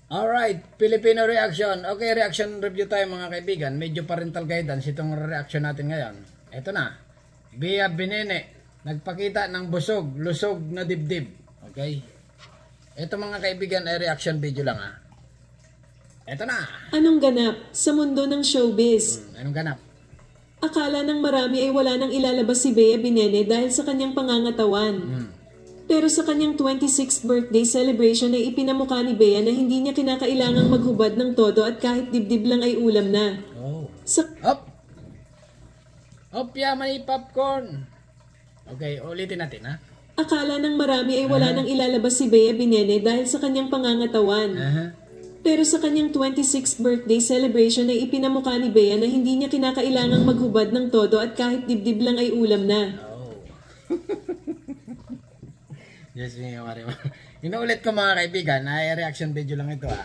Alright, Filipino reaction. Okay, reaction review tayo mga kaibigan. Medyo parental guidance itong reaction natin ngayon. Ito na. Bea Binene, nagpakita ng busog, lusog na dibdib. Okay? Ito mga kaibigan ay reaction video lang ha. Ito na. Anong ganap sa mundo ng showbiz? Anong ganap? Akala ng marami ay wala nang ilalabas si Bea Binene dahil sa kanyang pangangatawan. Pero sa kanyang 26th birthday celebration ay ipinamukha ni Bea na hindi niya kinakailangang maghubad ng todo at kahit dibdib lang ay ulam na. Oh. Sa Opya, may popcorn. Okay, ulitin natin ha. akala ng marami ay wala nang ilalabas si Bea Binene dahil sa kanyang pangangatawan. Pero sa kanyang 26th birthday celebration ay ipinamukha ni Bea na hindi niya kinakailangang maghubad ng todo at kahit dibdib lang ay ulam na. Oh. Yes, inuulit ko mga kaibigan, ay reaction video lang ito ha.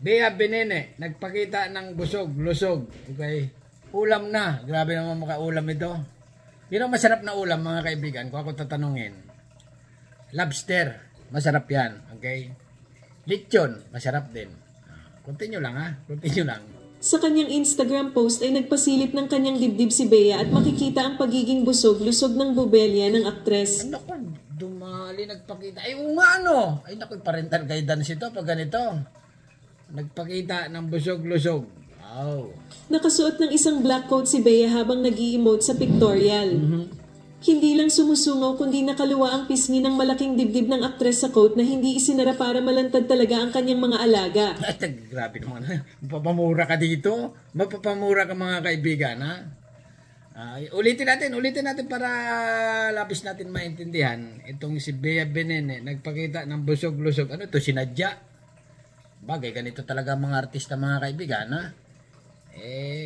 Bea Binene, nagpakita ng busog, lusog. Okay? Ulam na. Grabe naman makaulam ito. Pero masarap na ulam mga kaibigan, kung ako tatanungin. Lobster, masarap yan. Okay? Lechon, masarap din. Continue lang ha. Continue lang. Sa kanyang Instagram post ay nagpasilip ng kanyang dibdib si Bea at makikita ang pagiging busog, lusog ng bobelya ng aktres. Ay naku, dumali nagpakita. Ay ano? Ay naku, parental guidance ito pag ganito. Nagpakita ng busog, lusog. Wow. Nakasuot ng isang black coat si Bea habang nag-i-emote sa pictorial. Hindi lang sumusungaw kundi nakaluwa ang pisngi ng malaking dibdib ng aktres sa coat na hindi isinara para malantad talaga ang kanyang mga alaga. Ay, grabe naman. Mapapamura ka dito. Mapapamura ka mga kaibigan, ha? Ulitin natin para labis natin maintindihan. Itong si Bea Binene, nagpakita ng busog-lusog. Ano to, sinadya? Bagay, ganito talaga mga artista mga kaibigan, ha?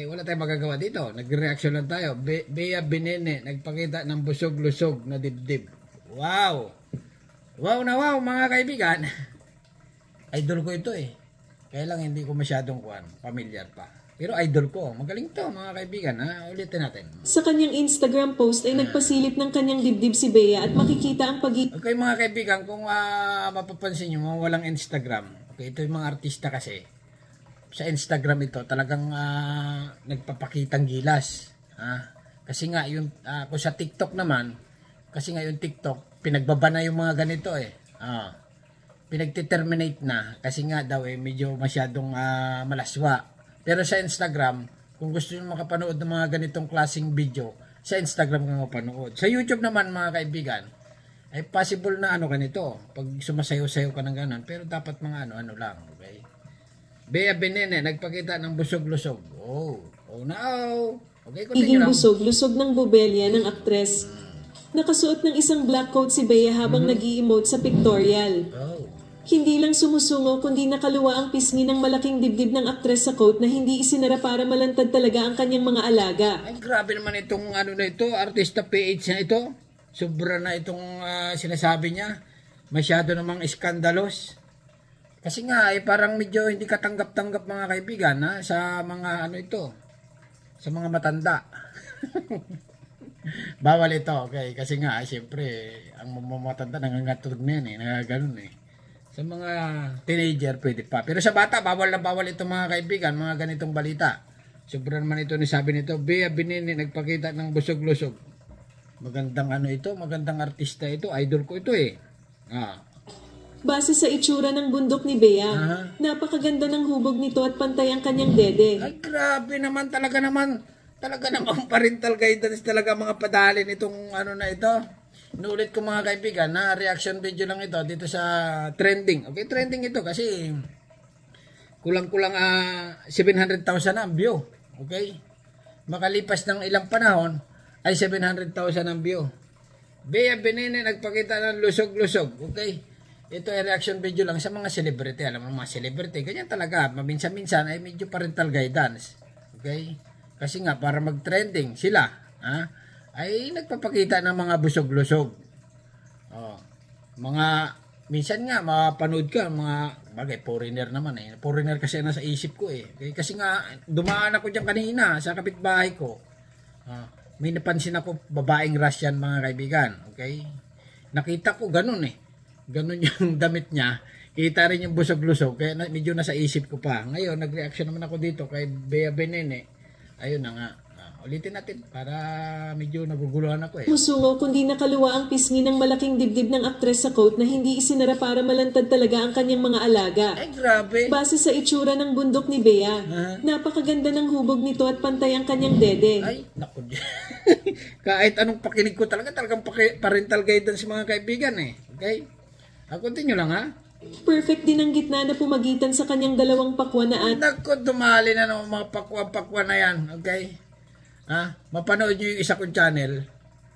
Wala tayong magagawa dito. Nag-reaction lang tayo. Bea Binene, nagpakita ng busog-lusog na dibdib. Wow! Wow na wow, mga kaibigan. Idol ko ito eh. Kaya lang hindi ko masyadong familiar pa. Pero idol ko. Magaling to, mga kaibigan. Ha? Ulitin natin. Sa kanyang Instagram post ay nagpasilip ng kanyang dibdib si Bea at makikita ang Okay, mga kaibigan, kung mapapansin nyo, walang Instagram. Okay, ito yung mga artista kasi. Sa Instagram ito, talagang nagpapakitang gilas. Kasi nga, yung, kung sa TikTok naman, kasi nga yung TikTok, pinagbaba na yung mga ganito eh. Pinagdeterminate na. Kasi nga daw eh, medyo masyadong malaswa. Pero sa Instagram, kung gusto nyo makapanood ng mga ganitong klaseng video, sa Instagram ka mapanood. Sa YouTube naman mga kaibigan, ay possible na ganito. Pag sumasayaw-sayaw ka ng ganon, pero dapat mga ano lang, okay? Bea Binene, nagpakita ng busog-lusog. Oh no! Okay, continue lang. Busog-lusog ng bobelya ng aktres. Nakasuot ng isang black coat si Bea habang nag-i-emote sa pictorial. Hindi lang sumusungo kundi nakaluwa ang pisngi ng malaking dibdib ng aktres sa coat na hindi isinara para malantad talaga ang kanyang mga alaga. Ay, grabe naman itong na ito, artista PH na ito. Sobra na itong sinasabi niya. Masyado namang iskandalos. Kasi nga, parang medyo hindi katanggap-tanggap mga kaibigan sa mga ito. Sa mga matanda. Bawal ito, okay? Kasi nga, siyempre, ang matanda nangangatog na yan nangaganon Sa mga teenager, pwede pa. Pero sa bata, bawal na bawal ito mga kaibigan, mga ganitong balita. Sobra naman ito sabi nito, Bea Binene, nagpakita ng busog-lusog. Magandang ito, magandang artista ito, idol ko ito eh. Base sa itsura ng bundok ni Bea, napakaganda ng hubog nito at pantay ang kanyang dede. Ay, grabe naman, talaga naman parental guidance talaga mga padalin itong na ito. Inulit ko mga kaibigan na reaction video lang ito dito sa trending. Okay, trending ito kasi kulang-kulang 700,000 na ang view. Okay? Makalipas ng ilang panahon ay 700,000 ang view. Bea Binene nagpakita ng lusog-lusog. Okay? Ito ay reaction video lang sa mga celebrity. Alam mo, mga celebrity, ganyan talaga. Maminsan-minsan ay medyo parental guidance. Okay? Kasi nga, para mag-trending sila, ay nagpapakita ng mga busog-lusog. Minsan nga, mapanood ka, bagay, foreigner naman Foreigner kasi nasa isip ko Okay? Kasi nga, dumaan ako dyan kanina sa kapitbahay ko. May napansin ako, babaeng Russian mga kaibigan. Okay? Nakita ko ganun Ganun yung damit niya. kita rin yung busog-lusog. Kaya medyo nasa isip ko pa. Ngayon, nag-reaction naman ako dito kay Bea Benene. Ayun na nga. Ulitin natin para medyo naguguluhan ako eh. Musungo kundi nakaluwa ang pisngi ng malaking dibdib ng aktres sa coat na hindi isinara para malantad talaga ang kanyang mga alaga. Ay, grabe. Base sa itsura ng bundok ni Bea, napakaganda ng hubog nito at pantay ang kanyang dede. Ay, naku. Kahit anong pakinig ko talagang parental guidance mga kaibigan eh. Okay? Continue lang ha. Perfect din ang gitna na pumagitan sa kanyang dalawang pakwan na Naku, dumali na ng mga pakwan na yan. Okay? Mapanood nyo yung isa kong channel,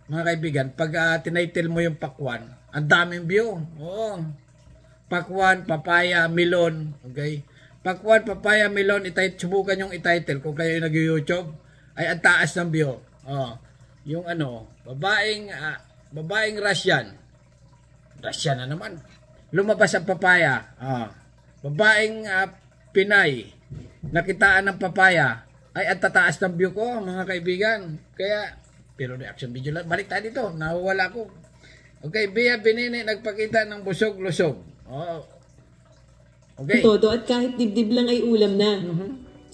mga kaibigan, pag tinitle mo yung pakwan, ang daming view. Oo. Pakwan, papaya, melon. Okay? Pakwan, papaya, melon, subukan yung ititle kung kayo yung nag-YouTube, ay ang taas ng view. Yung babaeng Russian. Russian na naman. Lumabas ang papaya. Babaeng Pinay, nakitaan ng papaya. Ay, ang tataas ng view ko, mga kaibigan. Kaya, pero reaction video lang. Balik tayo dito. Nawawala ko. Okay, Bea Benene nagpakita ng busog-lusog. Okay. todo at kahit dibdib lang ay ulam na.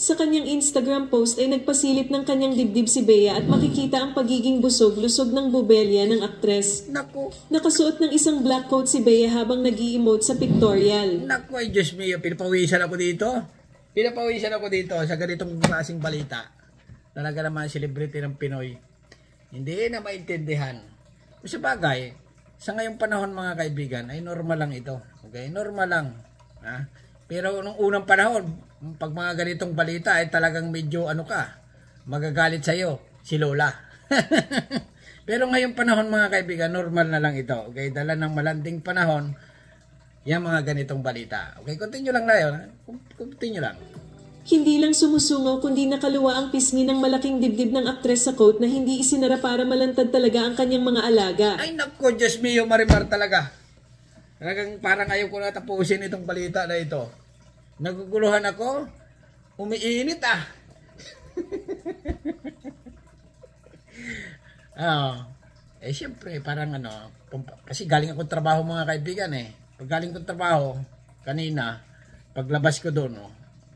Sa kanyang Instagram post ay nagpasilip ng kanyang dibdib si Bea at makikita ang pagiging busog-lusog ng bubelya ng aktres. Naku. Nakasuot ng isang black coat si Bea habang nag-i-emote sa pictorial. Naku, ay Diyos mio. Pinapawisan ako dito sa ganitong klaseng balita. Talaga naman celebrity ng Pinoy. Hindi na maintindihan. Sa bagay, sa ngayong panahon mga kaibigan, ay normal lang ito. Okay? Normal lang. Pero nung unang panahon, pag mga ganitong balita, ay talagang medyo magagalit sa'yo, si Lola. Pero ngayong panahon mga kaibigan, normal na lang ito. Okay? Dala ng malanding panahon, yung mga ganitong balita. Okay, continue lang na yun. Continue lang. Hindi lang sumusungo kundi nakaluwa ang pisngi ng malaking dibdib ng aktres sa coat na hindi isinara para malantad talaga ang kanyang mga alaga. Ay naku, Diyos mio, Marimar talaga. Talagang parang ayaw ko na tapusin itong balita na ito. Naguguluhan ako. Umiinit siyempre, parang kasi galing akong trabaho mga kaibigan eh. Pag galing kong trabaho, kanina, paglabas ko doon,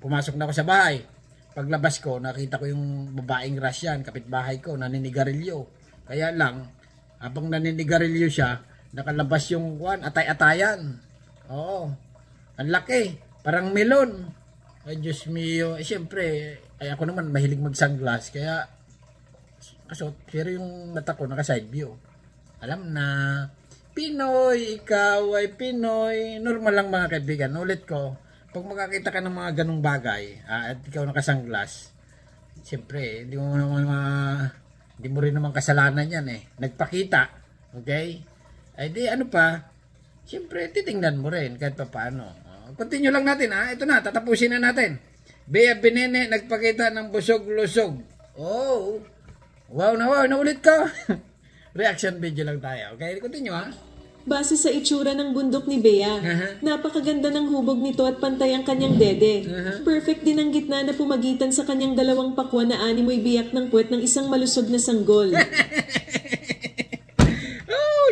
pumasok na ako sa bahay. Paglabas ko, nakita ko yung babaeng Russian, kapitbahay ko, naninigarilyo. Kaya lang, habang naninigarilyo siya, nakalabas yung atay-atayan. Oo. Ang laki. Parang melon. Ay, Diyos mio. Siyempre, ako naman mahilig mag-sunglass. Kaya, pero yung mata ko, naka-side view. Alam na, Pinoy, ikaw ay Pinoy. Normal lang mga kaibigan. Ulit ko, pag makakita ka ng mga ganong bagay, at ikaw nakasanglas, siyempre, hindi mo rin naman kasalanan yan eh. Nagpakita. Okay? Ay di siyempre, titingnan mo rin kahit pa paano. Continue lang natin Ito na, tatapusin na natin. Bea Benene nagpakita ng busog-lusog. Oh. Wow, naulit ka. Reaction video lang tayo. Okay, continue Base sa itsura ng bundok ni Bea, napakaganda ng hubog nito at pantay ang kanyang dede. Perfect din ang gitna na pumagitan sa kanyang dalawang pakwan na animoy biyak ng puwet ng isang malusog na sanggol.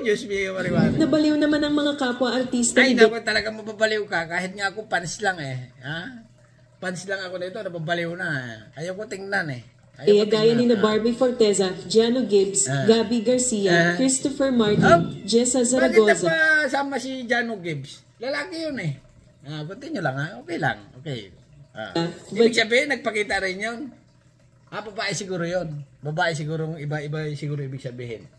Diyos mio, Mariwan. Nabaliw naman ang mga kapwa-artista ni Bea. Ay, talaga mababaliw ka. Kahit nga ako, pants lang Pants lang ako nito, nababaliw na. Ayaw ko tingnan Gaya ni na Barbie Forteza, Gianno Gibbs, Gabby Garcia, Christopher Martin, Jessa Zaragoza. Bakit na pa sama si Gianno Gibbs? Lalaki yun Continue lang Okay lang. Okay. Ibig sabihin, nagpakita rin yun. Babae siguro yun. Babae siguro, iba siguro ibig sabihin.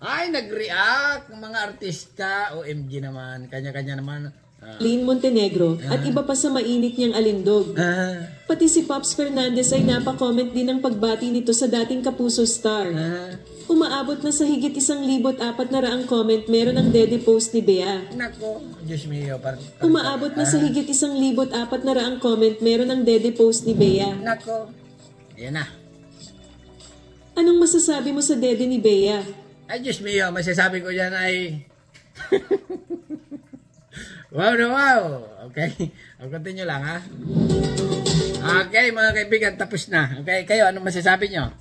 Ay, nag-react mga artista. OMG naman. Kanya-kanya naman. Lynn Montenegro at iba pa sa mainit niyang alindog. Pati si Pops Fernandez ay napakomment din ng pagbati nito sa dating Kapuso star. Umaabot na sa higit 1,400 comment meron ang dede post ni Bea. Nako, Diyos mio. Umaabot na sa higit 1,400 comment meron ang dede post ni Bea. Nako, yan na. Anong masasabi mo sa dede ni Bea? Ay, Diyos mio, masasabi ko dyan ay... wow na wow! Okay, continue lang Okay, mga kaibigan, tapos na. Okay, kayo, anong masasabi nyo?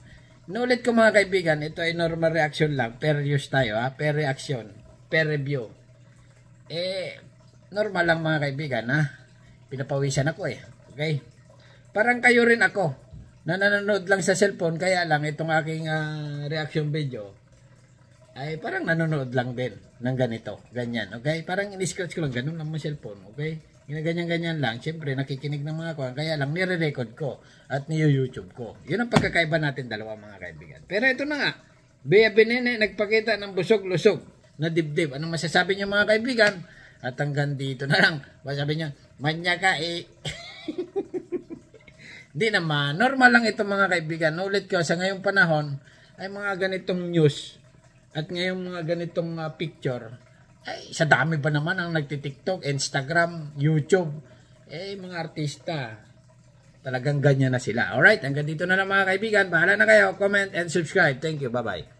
Inulit ko mga kaibigan, ito ay normal reaction lang. Per use tayo Per reaction, per review. normal lang mga kaibigan na pinapawisan ako eh. Okay? Parang kayo rin ako na nanonood lang sa cellphone, kaya lang itong aking reaction video ay parang nanonood lang din ng ganito, ganyan, okay? Parang in-scratch ko lang, ganun lang mo cellphone, okay? Ganyan-ganyan lang, syempre nakikinig ng mga kuwan, kaya lang nire-record ko at niyo-YouTube ko. Yun ang pagkakaiba natin dalawa mga kaibigan. Pero ito na nga, Bea Benene nagpakita ng busog-lusog na dibdib. Anong masasabi niyo mga kaibigan? At hanggang dito na lang, masasabi niya, manya ka eh. Hindi naman, normal lang ito mga kaibigan. Ulit ko, sa ngayong panahon, ay mga ganitong news at ngayong mga ganitong picture, ay sa dami ba naman ang nagtitiktok, Instagram, YouTube, mga artista, talagang ganyan na sila. Alright, hanggang dito na lang mga kaibigan. Bahala na kayo, comment and subscribe. Thank you, bye-bye.